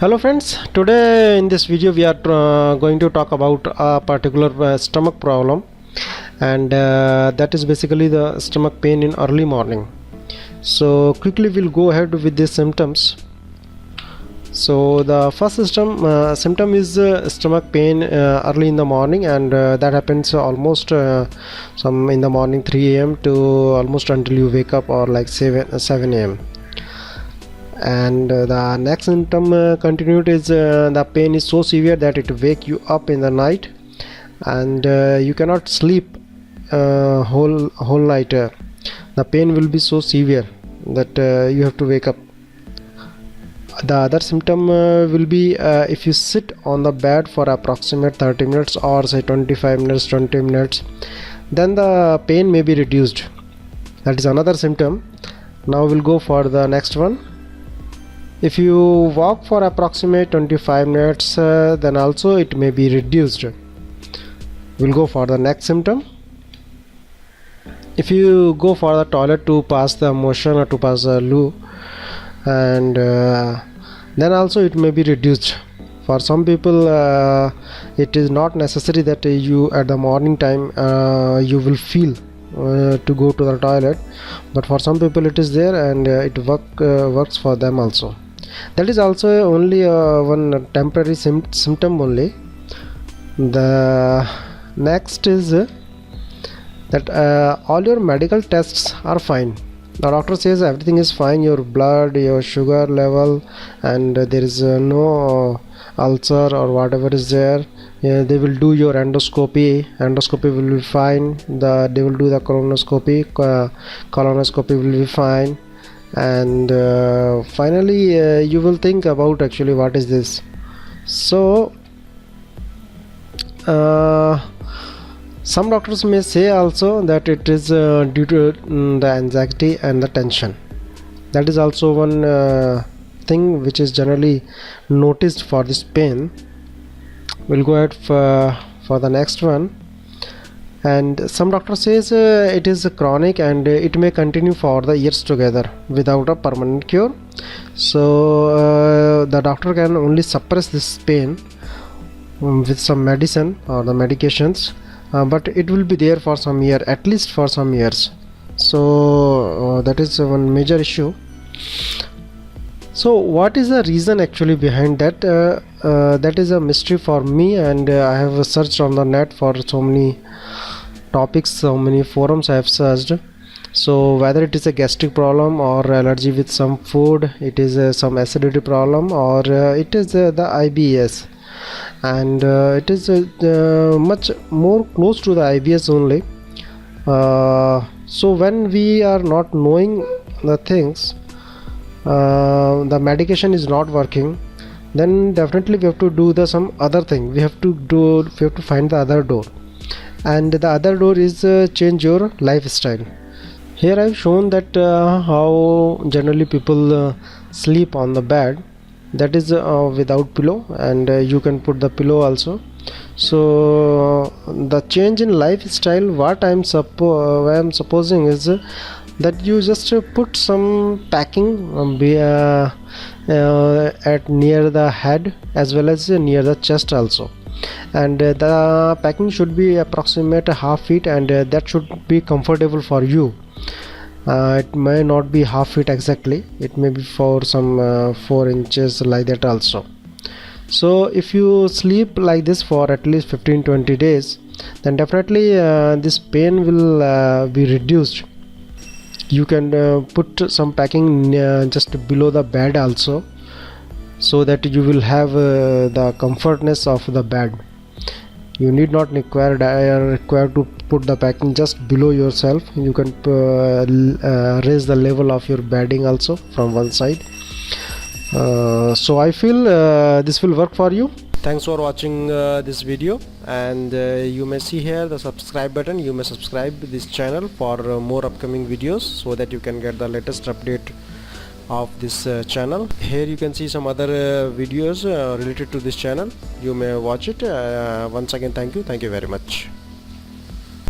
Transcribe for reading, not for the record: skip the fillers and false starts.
Hello friends, today in this video we are going to talk about a particular stomach problem, and that is basically the stomach pain in early morning. So quickly we'll go ahead with the symptoms. So the first symptom is stomach pain early in the morning, and that happens almost some in the morning 3 a.m. to almost until you wake up, or like 7 a.m. And the next symptom continued is the pain is so severe that it wake you up in the night, and you cannot sleep whole night. The pain will be so severe that you have to wake up. The other symptom will be if you sit on the bed for approximate 30 minutes or say 25 minutes, 20 minutes, then the pain may be reduced. That is another symptom. Now we'll go for the next one. If you walk for approximate 25 minutes, then also it may be reduced. We'll go for the next symptom. If you go for the toilet to pass the motion or to pass the loo, and then also it may be reduced. For some people it is not necessary that you at the morning time you will feel to go to the toilet, but for some people it is there, and it works for them also. That is also only one temporary symptom only. The next is that all your medical tests are fine. The doctor says everything is fine, your blood, your sugar level, and there is no ulcer or whatever is there. They will do your endoscopy will be fine. They will do the colonoscopy will be fine. And finally you will think about actually what is this. So some doctors may say also that it is due to the anxiety and the tension. That is also one thing which is generally noticed for this pain. We'll go ahead for the next one. And some doctor says it is chronic, and it may continue for the years together without a permanent cure. So the doctor can only suppress this pain with some medicine or the medications, but it will be there for some year, at least for some years. So that is one major issue. So what is the reason actually behind that? That is a mystery for me, and I have searched on the net for so many topics, so many forums I have searched. So whether it is a gastric problem, or allergy with some food, it is some acidity problem, or it is the IBS, and it is much more close to the IBS only. So when we are not knowing the things, the medication is not working, then definitely we have to do some other thing. We have to find the other door, and the other door is change your lifestyle. Here I've shown that how generally people sleep on the bed, that is without pillow, and you can put the pillow also. So the change in lifestyle, what I'm supposing is that you just put some packing at near the head as well as near the chest also, and the packing should be approximate half feet, and that should be comfortable for you. It may not be half feet exactly, it may be for some 4 inches like that also. So if you sleep like this for at least 15-20 days, then definitely this pain will be reduced. You can put some packing just below the bed also, so that you will have the comfortness of the bed. You need not require to put the packing just below yourself. You can raise the level of your bedding also from one side. So I feel this will work for you. Thanks for watching this video, and you may see here the subscribe button. You may subscribe this channel for more upcoming videos, so that you can get the latest update of this channel. Here you can see some other videos related to this channel. You may watch it. Once again, thank you very much.